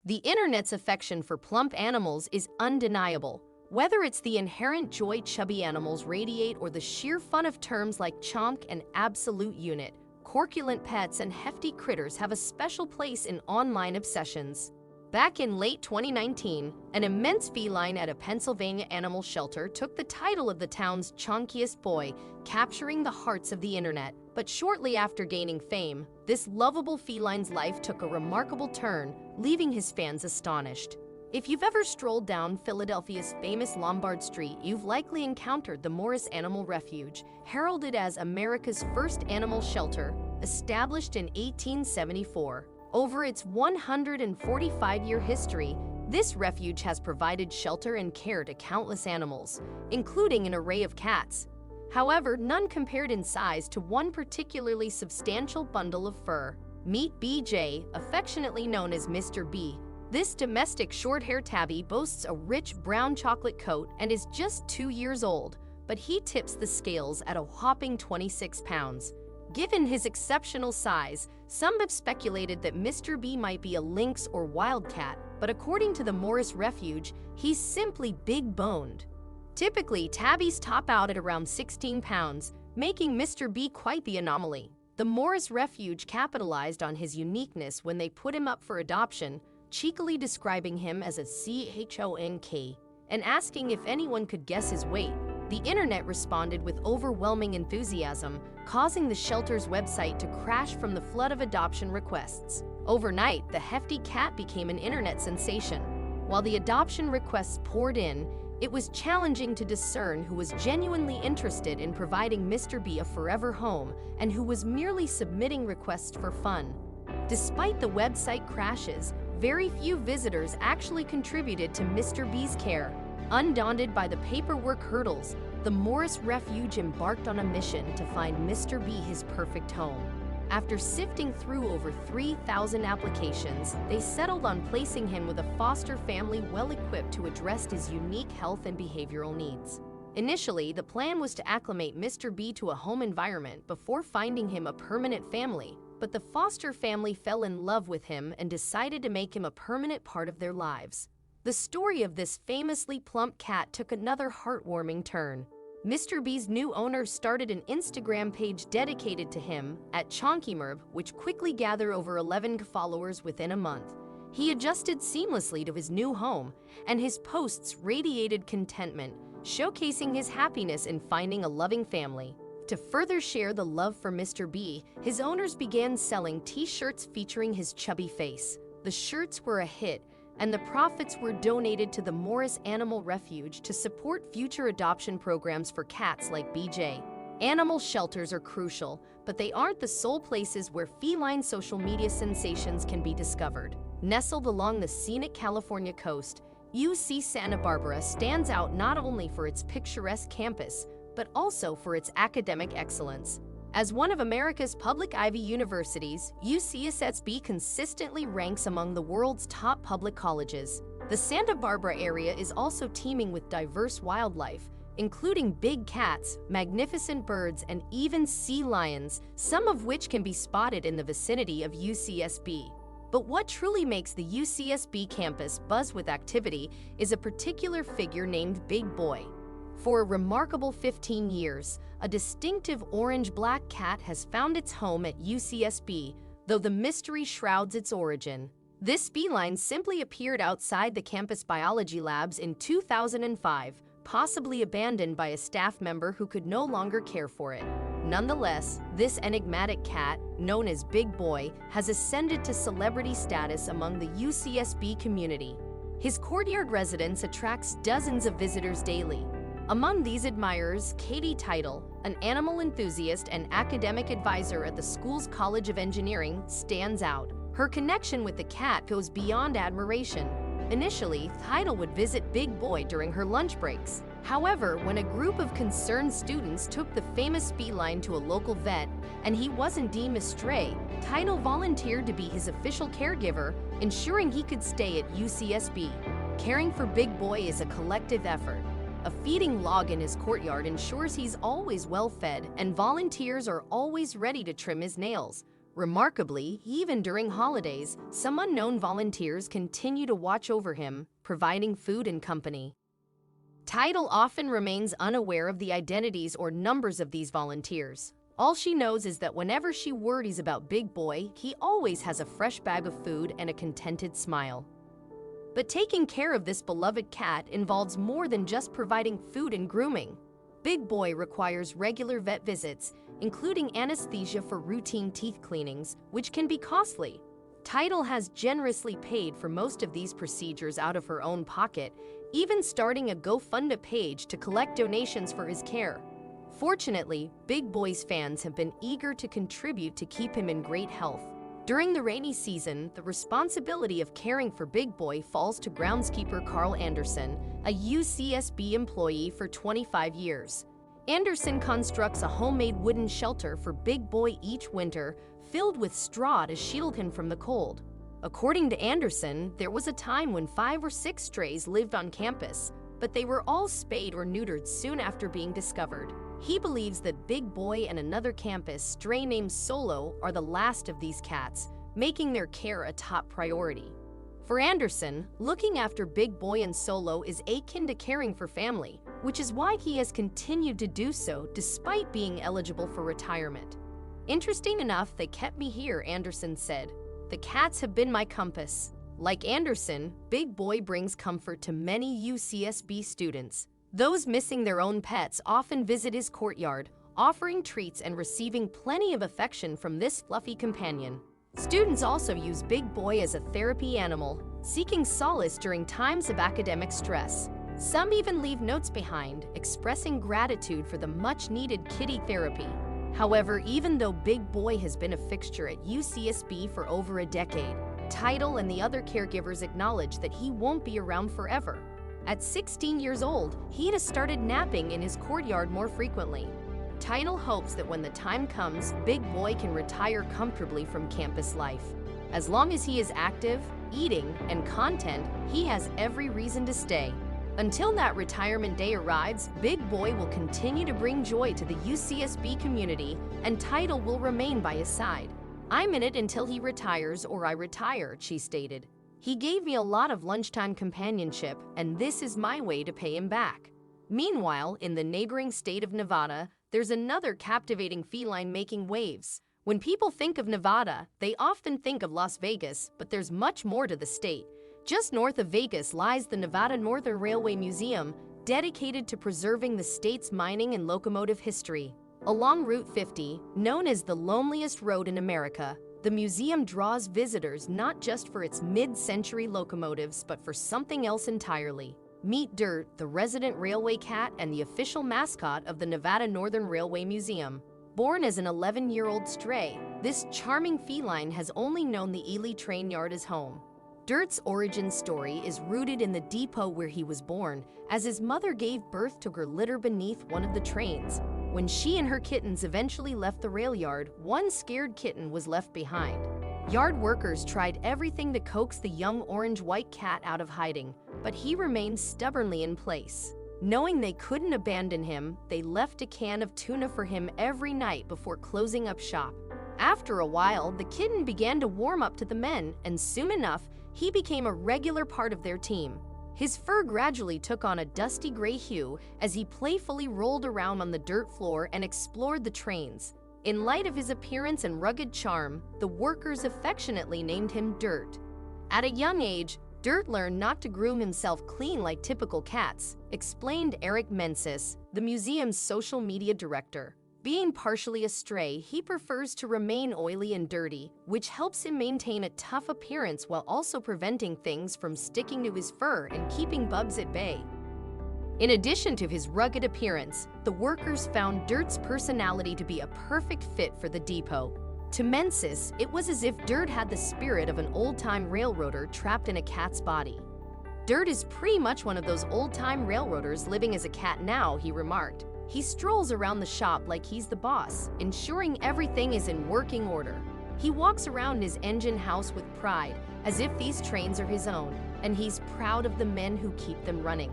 The internet's affection for plump animals is undeniable. Whether it's the inherent joy chubby animals radiate or the sheer fun of terms like chonk and absolute unit, corpulent pets and hefty critters have a special place in online obsessions. Back in late 2019, an immense feline at a Pennsylvania animal shelter took the title of the town's chonkiest boy, capturing the hearts of the internet. But shortly after gaining fame, this lovable feline's life took a remarkable turn, leaving his fans astonished. If you've ever strolled down Philadelphia's famous Lombard Street, you've likely encountered the Morris Animal Refuge, heralded as America's first animal shelter, established in 1874. Over its 145-year history, this refuge has provided shelter and care to countless animals, including an array of cats. However, none compared in size to one particularly substantial bundle of fur. Meet BJ, affectionately known as Mr. B. This domestic short-haired tabby boasts a rich brown chocolate coat and is just 2 years old, but he tips the scales at a whopping 26 pounds. Given his exceptional size, some have speculated that Mr. B might be a lynx or wildcat, but according to the Morris Refuge, he's simply big-boned. Typically, tabbies top out at around 16 pounds, making Mr. B quite the anomaly. The Morris Refuge capitalized on his uniqueness when they put him up for adoption, cheekily describing him as a chonk and asking if anyone could guess his weight. The internet responded with overwhelming enthusiasm, causing the shelter's website to crash from the flood of adoption requests. Overnight, the hefty cat became an internet sensation. While the adoption requests poured in, it was challenging to discern who was genuinely interested in providing Mr. B a forever home and who was merely submitting requests for fun. Despite the website crashes, very few visitors actually contributed to Mr. B's care. Undaunted by the paperwork hurdles, the Morris Refuge embarked on a mission to find Mr. B his perfect home. After sifting through over 3,000 applications, they settled on placing him with a foster family well-equipped to address his unique health and behavioral needs. Initially, the plan was to acclimate Mr. B to a home environment before finding him a permanent family, but the foster family fell in love with him and decided to make him a permanent part of their lives. The story of this famously plump cat took another heartwarming turn. Mr. B's new owners started an Instagram page dedicated to him, @ChonkyMerv, which quickly gathered over 11,000 followers within a month. He adjusted seamlessly to his new home, and his posts radiated contentment, showcasing his happiness in finding a loving family. To further share the love for Mr. B, his owners began selling t-shirts featuring his chubby face. The shirts were a hit, and the profits were donated to the Morris Animal Refuge to support future adoption programs for cats like BJ. Animal shelters are crucial, but they aren't the sole places where feline social media sensations can be discovered. Nestled along the scenic California coast, UC Santa Barbara stands out not only for its picturesque campus, but also for its academic excellence. As one of America's public Ivy universities, UCSB consistently ranks among the world's top public colleges. The Santa Barbara area is also teeming with diverse wildlife, including big cats, magnificent birds, and even sea lions, some of which can be spotted in the vicinity of UCSB. But what truly makes the UCSB campus buzz with activity is a particular figure named Big Boy. For a remarkable 15 years, a distinctive orange-black cat has found its home at UCSB, though the mystery shrouds its origin. This feline simply appeared outside the campus biology labs in 2005, possibly abandoned by a staff member who could no longer care for it. Nonetheless, this enigmatic cat, known as Big Boy, has ascended to celebrity status among the UCSB community. His courtyard residence attracts dozens of visitors daily. Among these admirers, Katie Title, an animal enthusiast and academic advisor at the school's College of Engineering, stands out. Her connection with the cat goes beyond admiration. Initially, Title would visit Big Boy during her lunch breaks. However, when a group of concerned students took the famous feline to a local vet and he wasn't deemed a stray, Title volunteered to be his official caregiver, ensuring he could stay at UCSB. Caring for Big Boy is a collective effort. A feeding log in his courtyard ensures he's always well fed, and volunteers are always ready to trim his nails. Remarkably, even during holidays, some unknown volunteers continue to watch over him, providing food and company. Tidal often remains unaware of the identities or numbers of these volunteers. All she knows is that whenever she worries about Big Boy, he always has a fresh bag of food and a contented smile. But taking care of this beloved cat involves more than just providing food and grooming. Big Boy requires regular vet visits, including anesthesia for routine teeth cleanings, which can be costly. Tidal has generously paid for most of these procedures out of her own pocket, even starting a GoFundMe page to collect donations for his care. Fortunately, Big Boy's fans have been eager to contribute to keep him in great health. During the rainy season, the responsibility of caring for Big Boy falls to groundskeeper Carl Anderson, a UCSB employee for 25 years. Anderson constructs a homemade wooden shelter for Big Boy each winter, filled with straw to shield him from the cold. According to Anderson, there was a time when 5 or 6 strays lived on campus, but they were all spayed or neutered soon after being discovered. He believes that Big Boy and another campus stray named Solo are the last of these cats, making their care a top priority. For Anderson, looking after Big Boy and Solo is akin to caring for family, which is why he has continued to do so despite being eligible for retirement. Interesting enough, they kept me here, Anderson said. The cats have been my compass. Like Anderson, Big Boy brings comfort to many UCSB students. Those missing their own pets often visit his courtyard, offering treats and receiving plenty of affection from this fluffy companion. Students also use Big Boy as a therapy animal, seeking solace during times of academic stress. Some even leave notes behind, expressing gratitude for the much-needed kitty therapy. However, even though Big Boy has been a fixture at UCSB for over a decade, Tidal and the other caregivers acknowledge that he won't be around forever. At 16 years old, he has started napping in his courtyard more frequently. Tidal hopes that when the time comes, Big Boy can retire comfortably from campus life. As long as he is active, eating, and content, he has every reason to stay. Until that retirement day arrives, Big Boy will continue to bring joy to the UCSB community, and Tidal will remain by his side. I'm in it until he retires or I retire, she stated. He gave me a lot of lunchtime companionship, and this is my way to pay him back. Meanwhile, in the neighboring state of Nevada, there's another captivating feline making waves. When people think of Nevada, they often think of Las Vegas, but there's much more to the state. Just north of Vegas lies the Nevada Northern Railway Museum, dedicated to preserving the state's mining and locomotive history. Along Route 50, known as the loneliest road in America, the museum draws visitors not just for its mid-century locomotives, but for something else entirely. Meet Dirt, the resident railway cat and the official mascot of the Nevada Northern Railway Museum. Born as an 11-year-old stray, this charming feline has only known the Ely train yard as home. Dirt's origin story is rooted in the depot where he was born, as his mother gave birth to her litter beneath one of the trains. When she and her kittens eventually left the rail yard, one scared kitten was left behind. Yard workers tried everything to coax the young orange-white cat out of hiding, but he remained stubbornly in place. Knowing they couldn't abandon him, they left a can of tuna for him every night before closing up shop. After a while, the kitten began to warm up to the men, and soon enough, he became a regular part of their team. His fur gradually took on a dusty gray hue as he playfully rolled around on the dirt floor and explored the trains. In light of his appearance and rugged charm, the workers affectionately named him Dirt. At a young age, Dirt learned not to groom himself clean like typical cats, explained Eric Mensis, the museum's social media director. Being partially a stray, he prefers to remain oily and dirty, which helps him maintain a tough appearance while also preventing things from sticking to his fur and keeping bugs at bay. In addition to his rugged appearance, the workers found Dirt's personality to be a perfect fit for the depot. To Mensis, it was as if Dirt had the spirit of an old-time railroader trapped in a cat's body. Dirt is pretty much one of those old-time railroaders living as a cat now, he remarked. He strolls around the shop like he's the boss, ensuring everything is in working order. He walks around his engine house with pride, as if these trains are his own, and he's proud of the men who keep them running.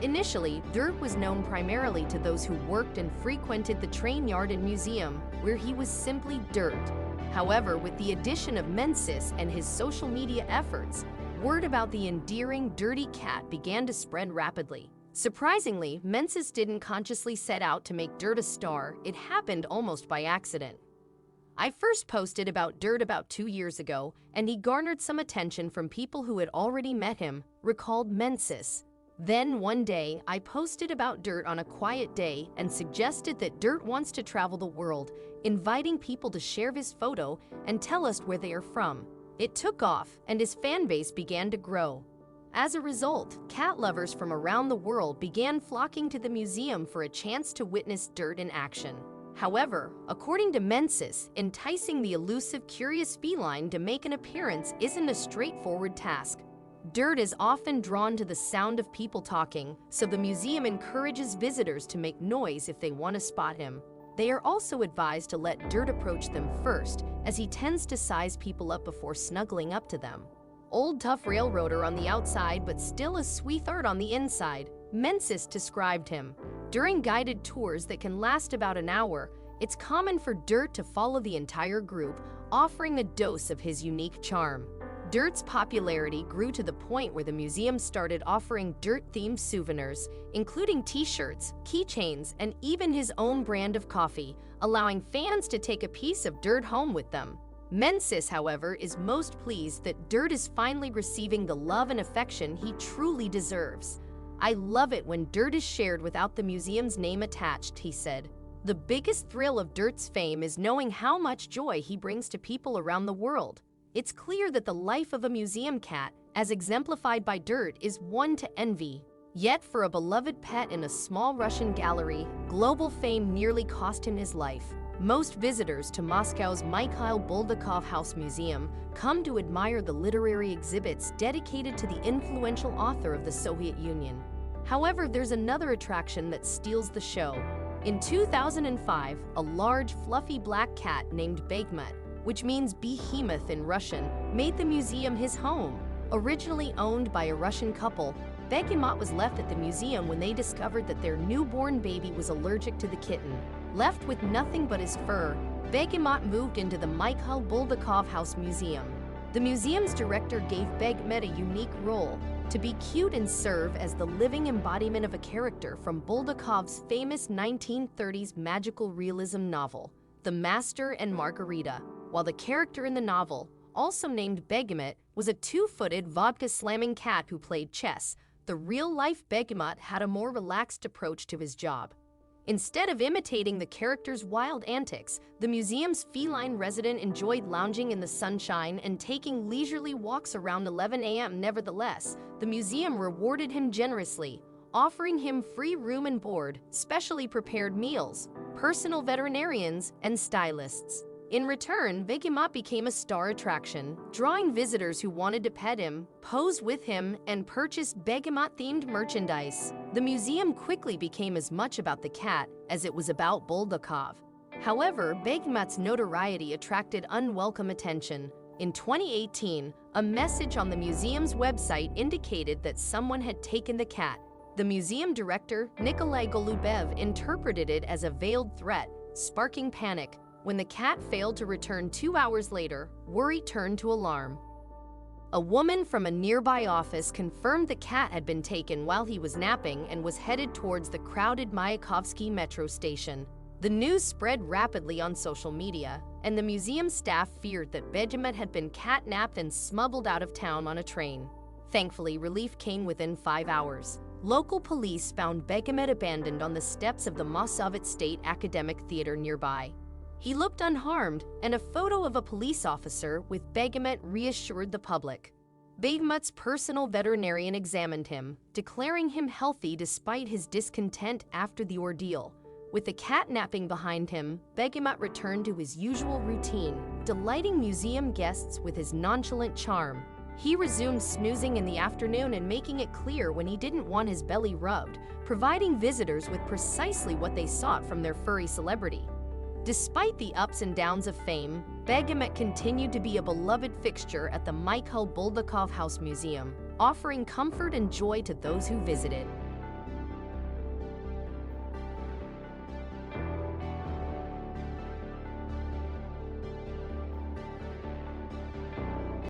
Initially, Dirt was known primarily to those who worked and frequented the train yard and museum, where he was simply Dirt. However, with the addition of Mensis and his social media efforts, word about the endearing, dirty cat began to spread rapidly. Surprisingly, Mensis didn't consciously set out to make Dirt a star. It happened almost by accident. I first posted about Dirt about 2 years ago, and he garnered some attention from people who had already met him, recalled Mensis. Then one day, I posted about Dirt on a quiet day and suggested that Dirt wants to travel the world, inviting people to share his photo and tell us where they are from. It took off, and his fan base began to grow. As a result, cat lovers from around the world began flocking to the museum for a chance to witness Dirt in action. However, according to Mensis, enticing the elusive, curious feline to make an appearance isn't a straightforward task. Dirt is often drawn to the sound of people talking, so the museum encourages visitors to make noise if they want to spot him. They are also advised to let Dirt approach them first, as he tends to size people up before snuggling up to them. Old tough railroader on the outside, but still a sweetheart on the inside, Mensis described him. During guided tours that can last about an hour, it's common for Dirt to follow the entire group, offering a dose of his unique charm. Dirt's popularity grew to the point where the museum started offering Dirt-themed souvenirs, including t-shirts, keychains, and even his own brand of coffee, allowing fans to take a piece of Dirt home with them. Mensis, however, is most pleased that Dirt is finally receiving the love and affection he truly deserves. "I love it when Dirt is shared without the museum's name attached," he said. "The biggest thrill of Dirt's fame is knowing how much joy he brings to people around the world." It's clear that the life of a museum cat, as exemplified by Dirt, is one to envy. Yet for a beloved pet in a small Russian gallery, global fame nearly cost him his life. Most visitors to Moscow's Mikhail Bulgakov House Museum come to admire the literary exhibits dedicated to the influential author of the Soviet Union. However, there's another attraction that steals the show. In 2005, a large, fluffy black cat named Behemoth, which means Behemoth in Russian, made the museum his home. Originally owned by a Russian couple, Behemoth was left at the museum when they discovered that their newborn baby was allergic to the kitten. Left with nothing but his fur, Behemoth moved into the Mikhail Bulgakov House Museum. The museum's director gave Behemoth a unique role, to be cute and serve as the living embodiment of a character from Bulgakov's famous 1930s magical realism novel, The Master and Margarita, while the character in the novel, also named Behemoth, was a two-footed vodka-slamming cat who played chess. The real-life Behemoth had a more relaxed approach to his job. Instead of imitating the character's wild antics, the museum's feline resident enjoyed lounging in the sunshine and taking leisurely walks around 11 a.m. Nevertheless, the museum rewarded him generously, offering him free room and board, specially prepared meals, personal veterinarians, and stylists. In return, Behemoth became a star attraction, drawing visitors who wanted to pet him, pose with him, and purchase Behemoth-themed merchandise. The museum quickly became as much about the cat as it was about Bulgakov. However, Behemoth's notoriety attracted unwelcome attention. In 2018, a message on the museum's website indicated that someone had taken the cat. The museum director, Nikolai Golubev, interpreted it as a veiled threat, sparking panic. When the cat failed to return 2 hours later, worry turned to alarm. A woman from a nearby office confirmed the cat had been taken while he was napping and was headed towards the crowded Mayakovsky metro station. The news spread rapidly on social media, and the museum staff feared that Behemoth had been catnapped and smuggled out of town on a train. Thankfully, relief came within 5 hours. Local police found Behemoth abandoned on the steps of the Mossovet State Academic Theater nearby. He looked unharmed, and a photo of a police officer with Behemoth reassured the public. Behemoth's personal veterinarian examined him, declaring him healthy despite his discontent after the ordeal. With the catnapping behind him, Behemoth returned to his usual routine, delighting museum guests with his nonchalant charm. He resumed snoozing in the afternoon and making it clear when he didn't want his belly rubbed, providing visitors with precisely what they sought from their furry celebrity. Despite the ups and downs of fame, Behemoth continued to be a beloved fixture at the Mikhail Bulgakov House Museum, offering comfort and joy to those who visited.